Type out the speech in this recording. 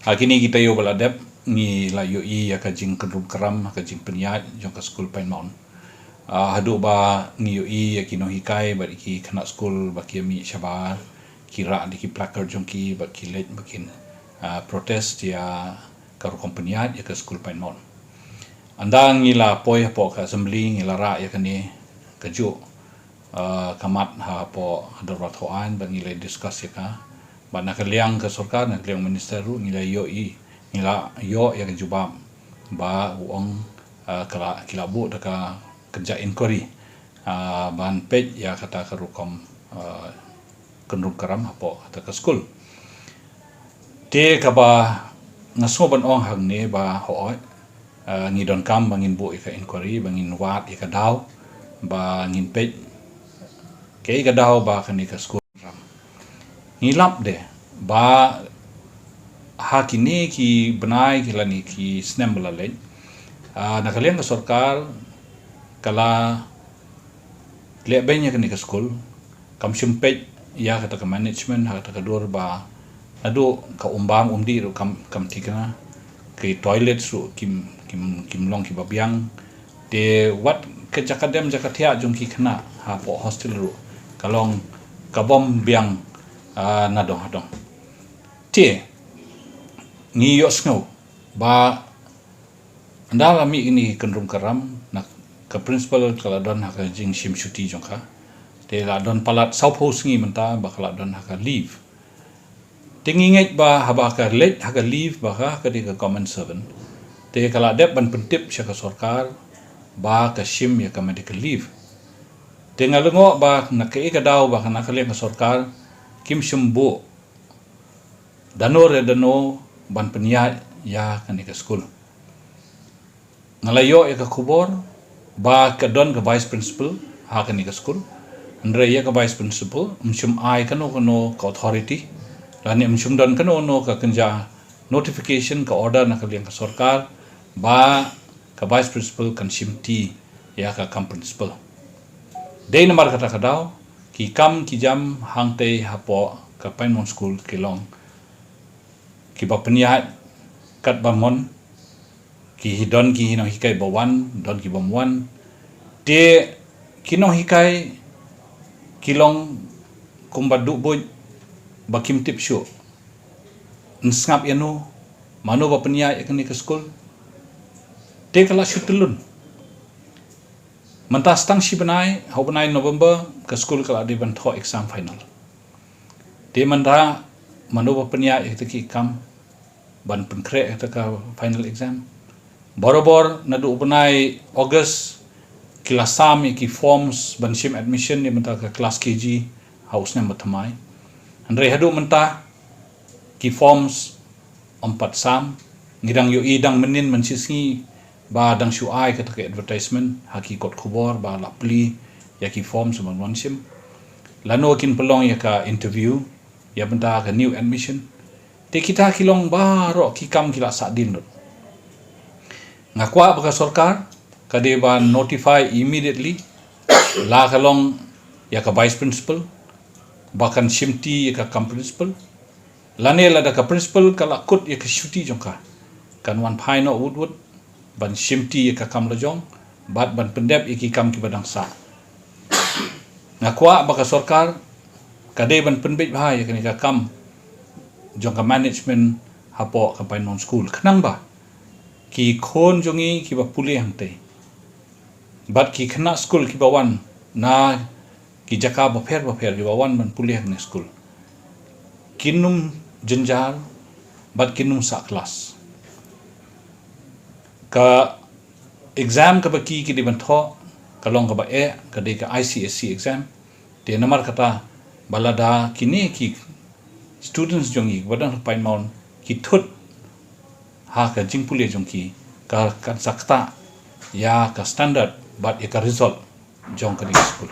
Kini kita yo baladep ni la yo ya ka jing kynram ka jing Pynbeit jong ka skul Pinemount. Hadu ba ni yo ya kino hikai ba ki kena skul ba ki mi shabar kira di ki placard jong ki ba ki let bakin protest ya ka Pynbeit ya ka skul Pinemount. Andang ngila poi po ka assembly ngila ra ya kani kaju kamat ha po darurat hoan ba ngila discuss ya ka ba nakaliang ka sorkar nakaliang minister ru ngila yo ya ka jubab ba uong kila bu da ka kerja inquiry ban page ya kata ka rukom kynram po kata ka skul te ka ba ngaso ban ong hang ne ba hooi ngidon kam bangin bu ka inquiry bangin wat ka daw ba ngin page ke ka daw ba kani ka skul ngilap de ba hakini ki benai ki lani ki snem belalej nakaliang ka sorkar kala lebenya kani ka skul kam simpet ya kata ka management kata ka dur ba adu ka umbang umdi ru kam tikana ke toilet su kim long ki babiang de wat ke jakadem jakatia jung ki khna ha po hostel ru kalong kabom biang nadong hadong tie ni yo snow ba andala mi ini kynrum nak ka principal kala don ha ka jing sim shuti jongka te la don palat south house ngi menta ba kala don ha ka leave tinginget ba haba ka let ha ka leave ba ka di ka common servant te kala dep ban pentip sya ka sorkar ba ka sim ya ka medical leave te ngalungo ba nak ka daw ba ka nakaliang ka sorkar kim sembu dano ban Pynbeit ya kani ka skul ngalayo ya ka kubor ba ka don ka vice principal ha kani ka skul andre ya ka vice principal msum ai kano ka authority lani msum don kano ka kanja notification ka order na kaliang ka sorkar ba ka vice principal kan simti ya ka kam principal dei namar kata ka daw ki kam ki jam hangte hapo ka Pinemount school kilong ki ba Pynbeit kat bamon ki hidon ki hino hikai bawan don ki bamwan te kino hikai kilong kumbadu boy bakim tip syo nsngap yanu mano ba Pynbeit kani ka school te kala syutulun mantas tang si benai ho benai November ka school kala di ban tho exam final te mandra mano ba Pynbeit ite ki kam ban penkre ite ka final exam borobor nadu benai August kelas sam ki forms ban sim admission ni menta ka kelas KG house na matamai andre hadu menta ki forms 4 sam ngidang yo idang menin mensisi ba dang shu ai ka advertisement hakikot khubor ba lapli ya ki forms ban sim lano kin pelong ya ka interview ya benda ka new admission te kita kilong baro ki kam kila sadin lut ngakwa baka sorkar ka de ba notify immediately la kalong ya ka vice principal bakan simti ya ka kam principal lane la da ka principal kala kut ya ka shuti jongka kan wan phai no wood ban simti ya ka kam lojong bat ban pendep iki kam ki badang sa ngakwa baka sorkar kade ban Pynbeit bahaya kani ka kam jongka management hapo ka Pinemount school khnang ba ki khon jongi ki ba puli hangte bat ki khna school ki bawan na ki jaka ba pher ki bawan ban puli hang school kynrum jenjar bat kynrum sa class ka exam ka ba ki di ban tho kalong ka ba ka de ka ICSC exam te namar kata balada kini ki students jongi badang Pinemount ki thut ha ka jingpule jongki ka sakta ya ka standard but ya ka result jong ka di school